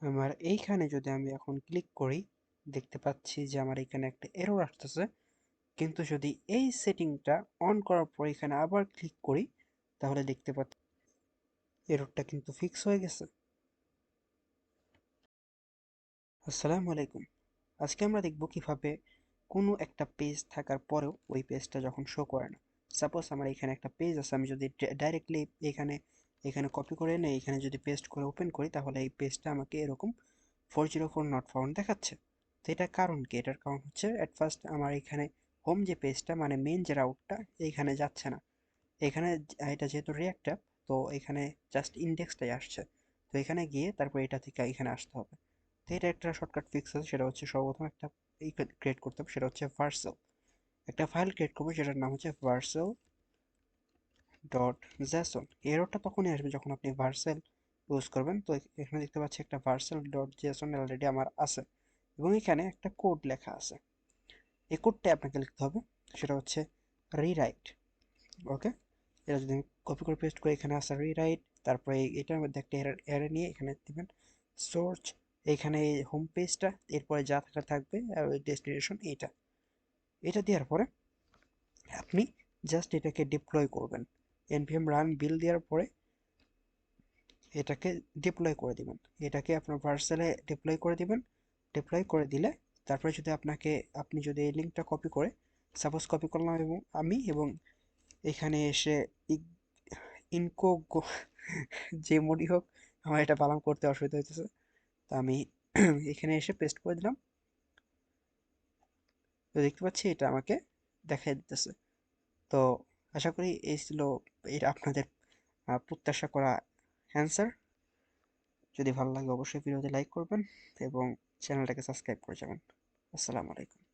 আমার এইখানে যদি আমি এখন ক্লিক করি, দেখতে পাচ্ছি যে আমার এখানে একটা এরর আসতেছে। কিন্তু যদি এই সেটিংটা অন করার পর এখানে আবার ক্লিক করি, তাহলে দেখতে পাচ্ছি এররটা কিন্তু ফিক্স হয়ে গেছে। আসসালামু আলাইকুম। আজকে আমরা দেখব কিভাবে কোনো একটা পেজ থাকার পরেও ওই পেজটা যখন শো করে না। সাপোজ আমার এখানে একটা পেজ আছে, আমি যদি ডাইরেক্টলি এখানে এখানে কপি করে এনে এখানে যদি পেস্ট করে ওপেন করি, তাহলে এই পেজটা আমাকে এরকম 404 নট ফাউন্ড দেখাচ্ছে। তো এটার কারণ কি? এটার কারণ হচ্ছে অ্যাট ফার্স্ট আমার এখানে হোম যে পেজটা মানে মেইন যে রাউটটা এইখানে যাচ্ছে না। এখানে এটা যেহেতু রিঅ্যাক্ট অ্যাপ, তো এখানে জাস্ট ইন্ডেক্সটাই আসছে। তো এখানে গিয়ে তারপর এটা থেকে এখানে আসতে হবে। তো এটা একটা শর্টকাট ফিক্স আছে, সেটা হচ্ছে সর্বপ্রথম একটা ক্রিয়েট করতে হবে, সেটা হচ্ছে ভার্সেল। একটা ফাইল ক্রিয়েট করবো যেটার নাম হচ্ছে vercel.json। এররটা তখনই আসবে যখন আপনি ভার্সেল ইউজ করবেন। তো এখানে দেখতে পাচ্ছি একটা vercel.json অলরেডি আমার আছে, এবং এখানে একটা কোড লেখা আছে। এই কোডটা আপনাকে লিখতে হবে, সেটা হচ্ছে রিরাইট। ওকে, এটা যদি আমি কপি করে পেস্ট করে এখানে আসা রিরাইট, তারপরে এটার মধ্যে একটা অ্যারে নিয়ে এখানে দিবেন সোর্স, এখানে হোম পেজটা, এরপরে যা থাকা থাকবে আর ওই ডেস্টিনেশন এটা। এটা দেওয়ার পরে আপনি জাস্ট এটাকে ডিপ্লয় করবেন। npm রান বিল দেওয়ার পরে এটাকে ডিপ্লয় করে দিবেন। এটাকে আপনার ভার্সেলে ডিপ্লয় করে দিবেন। ডিপ্লয় করে দিলে তারপরে যদি আপনি যদি এই লিঙ্কটা কপি করে, সাপোজ কপি করলাম এবং এবং এখানে এসে ইনকো যে মডই হোক, আমার এটা বানান করতে অসুবিধা হইতেছে। তো আমি এখানে এসে পেস্ট করে দিলাম। তো দেখতে পাচ্ছি এটা আমাকে দেখাই দিতেছে। তো আশা করি এই ছিল এটা আপনাদের প্রত্যাশা করা অ্যান্সার। যদি ভালো লাগে অবশ্যই ভিডিওতে লাইক করবেন এবং চ্যানেলটাকে সাবস্ক্রাইব করে যাবেন। আসসালামু আলাইকুম।